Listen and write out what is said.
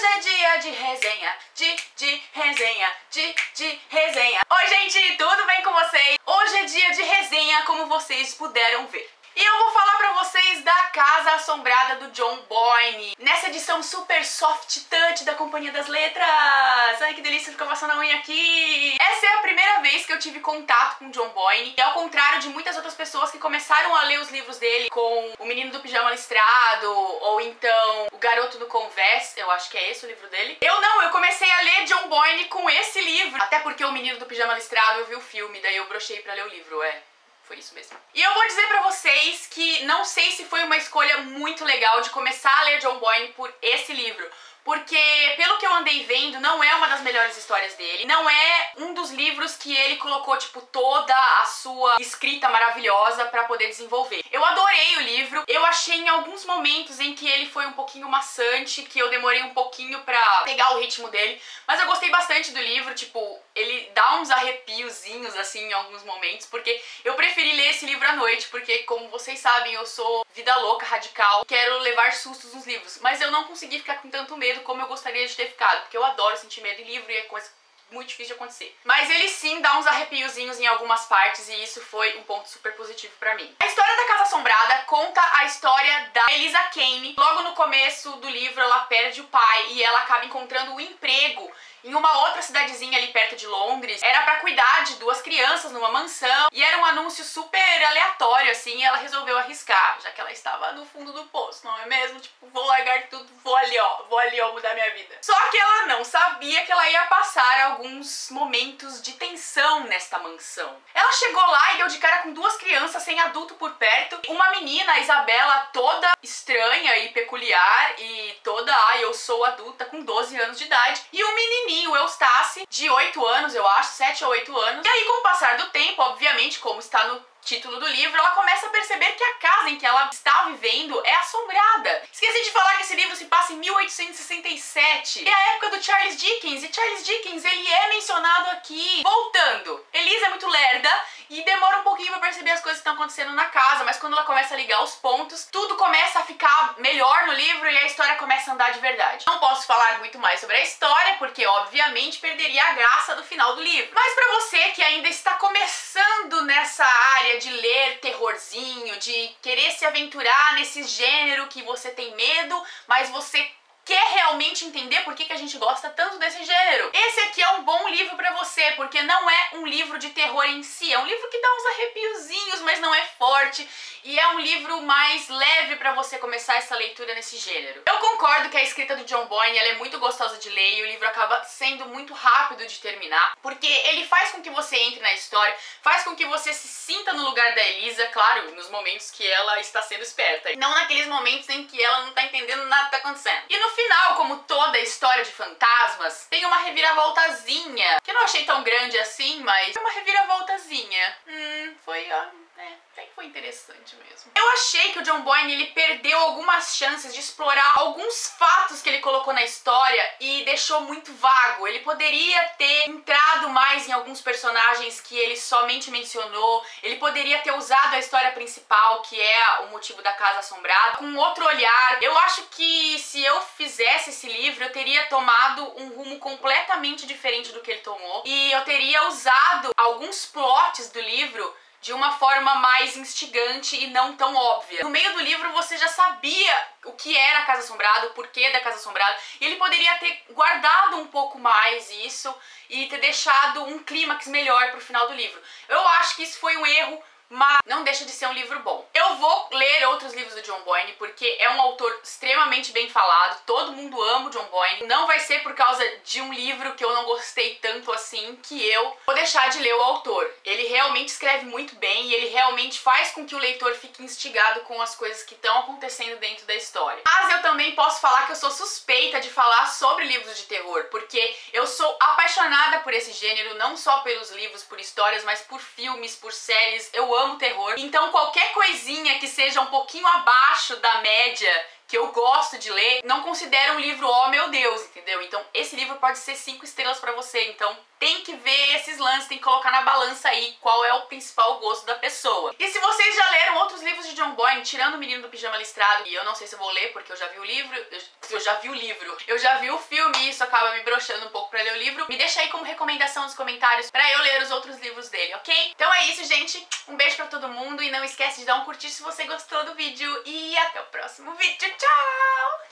Hoje é dia de resenha, de resenha. Oi gente, tudo bem com vocês? Hoje é dia de resenha, como vocês puderam ver. E eu vou falar pra vocês da Casa Assombrada do John Boyne, nessa edição super soft touch da Companhia das Letras. Ai, que delícia ficar passando a unha aqui. Essa é a primeira vez que eu tive contato com John Boyne, e ao contrário de muitas outras pessoas que começaram a ler os livros dele com O Menino do Pijama Listrado, ou então O Garoto do Convés, eu acho que é esse o livro dele. Eu comecei a ler John Boyne com esse livro, até porque O Menino do Pijama Listrado eu vi o filme, daí eu brochei pra ler o livro, foi isso mesmo. E eu vou dizer pra vocês que não sei se foi uma escolha muito legal de começar a ler John Boyne por esse livro, porque, pelo que eu andei vendo, não é uma das melhores histórias dele, não é um dos livros que ele colocou, tipo, toda a sua escrita maravilhosa pra poder desenvolver. Eu adorei o livro, eu achei em alguns momentos em que ele foi um pouquinho maçante, que eu demorei um pouquinho pra pegar o ritmo dele, mas eu gostei bastante do livro, tipo, ele dá uns arrepiozinhos, assim, em alguns momentos, porque eu preferi ler esse livro à noite, porque, como vocês sabem, eu sou vida louca, radical, quero levar sustos nos livros, mas eu não consegui ficar com tanto medo como eu gostaria de ter ficado, porque eu adoro sentir medo em livro e é coisa muito difícil de acontecer. Mas ele sim dá uns arrepiozinhos em algumas partes e isso foi um ponto super positivo pra mim. A história da Casa Assombrada conta a história da Eliza Kane. Logo no começo do livro ela perde o pai e ela acaba encontrando um emprego em uma outra cidadezinha ali perto de Londres. Era pra cuidar de 2 crianças numa mansão e era um anúncio super aleatório assim, e ela resolveu arriscar, já que ela estava no fundo do poço, não é mesmo? Tipo, vou largar tudo, vou ali ó, mudar minha vida. Só que ela não sabia que ela ia passar alguns momentos de tensão nesta mansão. Ela chegou lá e deu de cara com 2 crianças sem adulto por perto, uma menina, a Isabela, toda estranha e peculiar e toda, eu sou adulta, com 12 anos de idade, e um menininho, o Eustace, de 8 anos, eu acho, 7 ou 8 anos. E aí, com o passar do tempo, obviamente, como está no título do livro, ela começa a perceber que a casa em que ela está vivendo é assombrada. Esqueci de falar que esse livro se passa em 1867. É a época do Charles Dickens, e Charles Dickens, ele é mencionado aqui. Voltando, Elisa é muito lerda e demora um pouquinho pra perceber as coisas que estão acontecendo na casa, mas quando ela começa a ligar os pontos, tudo começa a ficar melhor no livro e a história começa a andar de verdade. Não posso falar muito mais sobre a história, porque obviamente perderia a graça do final do livro. Mas pra você que ainda está começando nessa área de ler terrorzinho, de querer se aventurar nesse gênero que você tem medo, mas você quer realmente entender por que a gente gosta tanto desse gênero, esse aqui é um bom livro pra você, porque não é um livro de terror em si, é um livro que dá uns arrepiozinhos, mas não é forte, e é um livro mais leve pra você começar essa leitura nesse gênero. Eu concordo que a escrita do John Boyne, ela é muito gostosa de ler, e o livro acaba sendo muito rápido de terminar, porque ele faz com que você entre na história, faz com que você se sinta no lugar da Elisa, claro, nos momentos que ela está sendo esperta, não naqueles momentos em que ela não tá entendendo nada que tá acontecendo. E no final, como toda história de fantasmas, tem uma reviravoltazinha, que eu não achei tão grande assim, mas uma reviravoltazinha. Até que foi interessante mesmo. Eu achei que o John Boyne, ele perdeu algumas chances de explorar alguns fatos que ele colocou na história e deixou muito vago. Ele poderia ter entrado mais em alguns personagens que ele somente mencionou, ele poderia ter usado a história principal, que é o motivo da Casa Assombrada, com outro olhar. Eu acho que se eu fizesse esse livro, eu teria tomado um rumo completamente diferente do que ele tomou, e eu teria usado alguns plots do livro de uma forma mais instigante e não tão óbvia. No meio do livro você já sabia o que era a Casa Assombrada, o porquê da Casa Assombrada, e ele poderia ter guardado um pouco mais isso e ter deixado um clímax melhor pro final do livro. Eu acho que isso foi um erro, mas não deixa de ser um livro bom. Eu vou ler outros livros do John Boyne, porque é um autor extremamente bem falado, todo mundo ama o John Boyne. Não vai ser por causa de um livro que eu não gostei tanto assim que eu vou deixar de ler o autor. Ele realmente escreve muito bem e ele realmente faz com que o leitor fique instigado com as coisas que estão acontecendo dentro da história. Mas eu também posso falar que eu sou suspeita de falar sobre livros de terror, porque eu sou apaixonada por esse gênero, não só pelos livros, por histórias, mas por filmes, por séries. Eu amo terror, então qualquer coisinha que seja um pouquinho abaixo da média que eu gosto de ler, não considero um livro, oh meu Deus, entendeu? Então esse livro pode ser 5 estrelas pra você, então tem que ver esses lances, tem que colocar na balança aí qual é o principal gosto da pessoa. E se vocês já leram outros livros de John Boyne, tirando O Menino do Pijama Listrado, e eu não sei se eu vou ler porque eu já vi o livro, eu já vi o filme e isso acaba me broxando um pouco pra ler o livro, me deixa aí como recomendação nos comentários pra eu ler os outros livros dele, ok? Então é isso, gente. Um beijo pra todo mundo e não esquece de dar um curtir se você gostou do vídeo e até o próximo vídeo. Tchau!